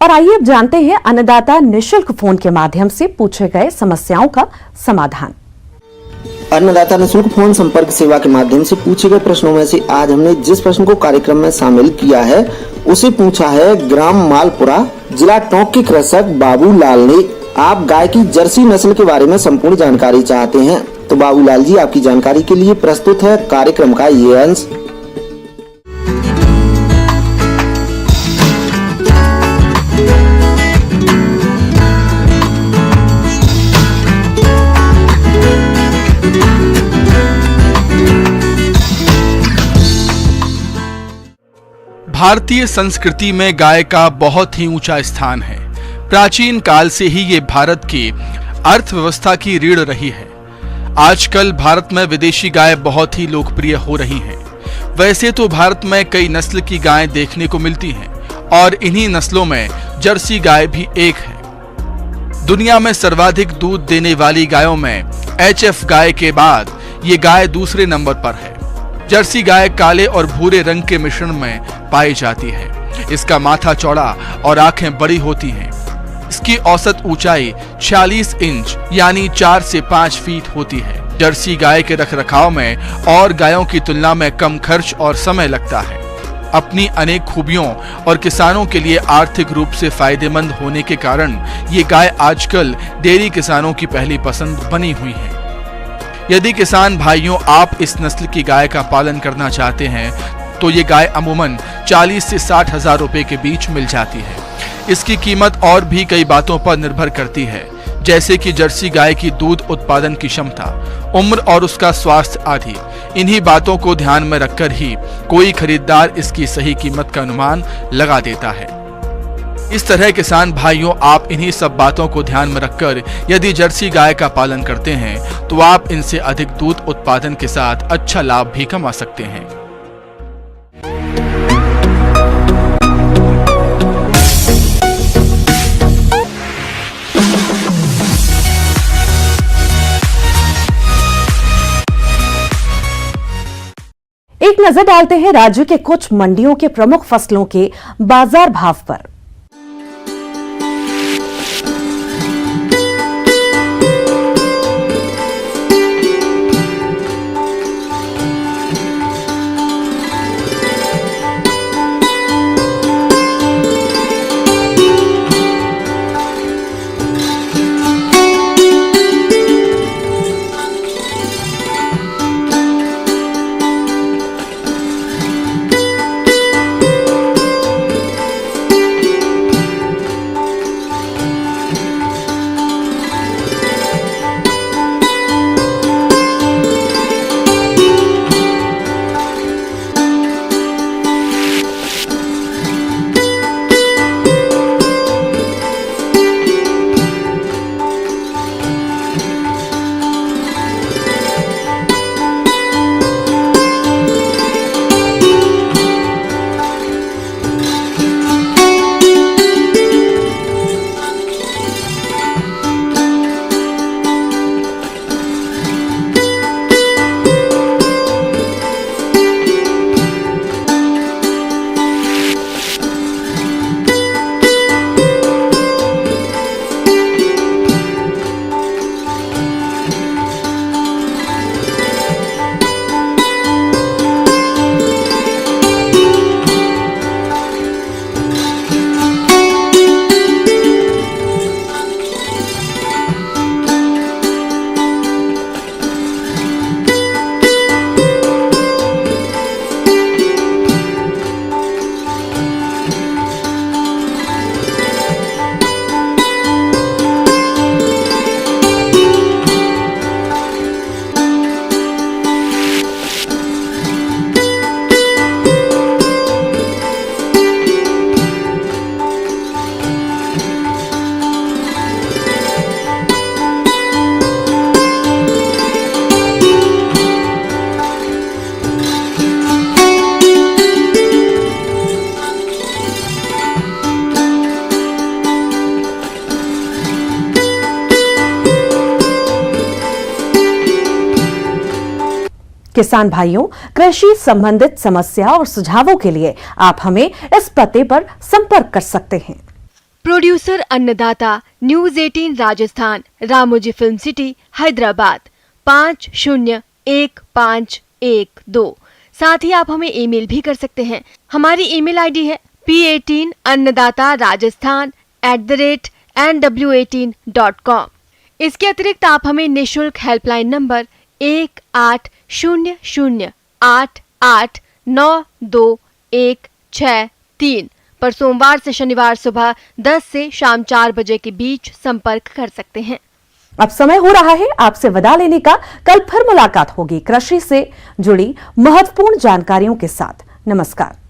और आइए अब जानते हैं अन्नदाता निशुल्क फोन के माध्यम से पूछे गए समस्याओं का समाधान। अन्नदाता निशुल्क फोन संपर्क सेवा के माध्यम से पूछे गए प्रश्नों में से आज हमने जिस प्रश्न को कार्यक्रम में शामिल किया है उसे पूछा है ग्राम मालपुरा, जिला टोंक के कृषक बाबूलाल ने। आप गाय की जर्सी नस्ल के बारे में संपूर्ण जानकारी चाहते हैं तो बाबूलाल जी आपकी जानकारी के लिए प्रस्तुत है कार्यक्रम का ये अंश। भारतीय संस्कृति में गाय का बहुत ही ऊंचा स्थान है। प्राचीन काल से ही ये भारत की अर्थव्यवस्था की रीढ़ रही है। आजकल भारत में विदेशी गाय बहुत ही लोकप्रिय हो रही हैं। वैसे तो भारत में कई नस्ल की गायें देखने को मिलती हैं और इन्हीं नस्लों में जर्सी गाय भी एक है। दुनिया में सर्वाधिक दूध देने वाली गायों में HF गाय के बाद ये गाय दूसरे नंबर पर है। जर्सी गाय काले और भूरे रंग के मिश्रण में पाई जाती है। इसका माथा चौड़ा और आंखें बड़ी होती हैं। इसकी औसत ऊंचाई 46 इंच यानी 4 से 5 फीट होती है। जर्सी गाय के रखरखाव में और गायों की तुलना में कम खर्च और समय लगता है। अपनी अनेक खूबियों और किसानों के लिए आर्थिक रूप से फायदेमंद होने के कारण ये गाय आजकल डेयरी किसानों की पहली पसंद बनी हुई है। यदि किसान भाइयों आप इस नस्ल की गाय का पालन करना चाहते हैं तो ये गाय अमूमन 40 से 60 हजार रुपए के बीच मिल जाती है। इसकी कीमत और भी कई बातों पर निर्भर करती है, जैसे कि जर्सी गाय की दूध उत्पादन की क्षमता, उम्र और उसका स्वास्थ्य आदि। इन्हीं बातों को ध्यान में रखकर ही कोई खरीदार इसकी सही कीमत का अनुमान लगा देता है। इस तरह किसान भाइयों आप इन्हीं सब बातों को ध्यान में रखकर यदि जर्सी गाय का पालन करते हैं तो आप इनसे अधिक दूध उत्पादन के साथ अच्छा लाभ भी कमा सकते हैं। एक नजर डालते हैं राज्य के कुछ मंडियों के प्रमुख फसलों के बाजार भाव पर। किसान भाइयों, कृषि संबंधित समस्या और सुझावों के लिए आप हमें इस पते पर संपर्क कर सकते हैं। प्रोड्यूसर अन्नदाता news 18 Rajasthan, Ramoji film city, Hyderabad 501512। साथ ही आप हमें ईमेल भी कर सकते हैं। हमारी ईमेल आईडी है p18annadataraajasthan@nw18.com। इसके अतिरिक्त आप हमें निःशुल्क हेल्पलाइन नंबर 180088926163 पर सोमवार से शनिवार सुबह 10 से शाम 4 बजे के बीच संपर्क कर सकते हैं। अब समय हो रहा है आपसे विदा लेने का। कल फिर मुलाकात होगी कृषि से जुड़ी महत्वपूर्ण जानकारियों के साथ। नमस्कार।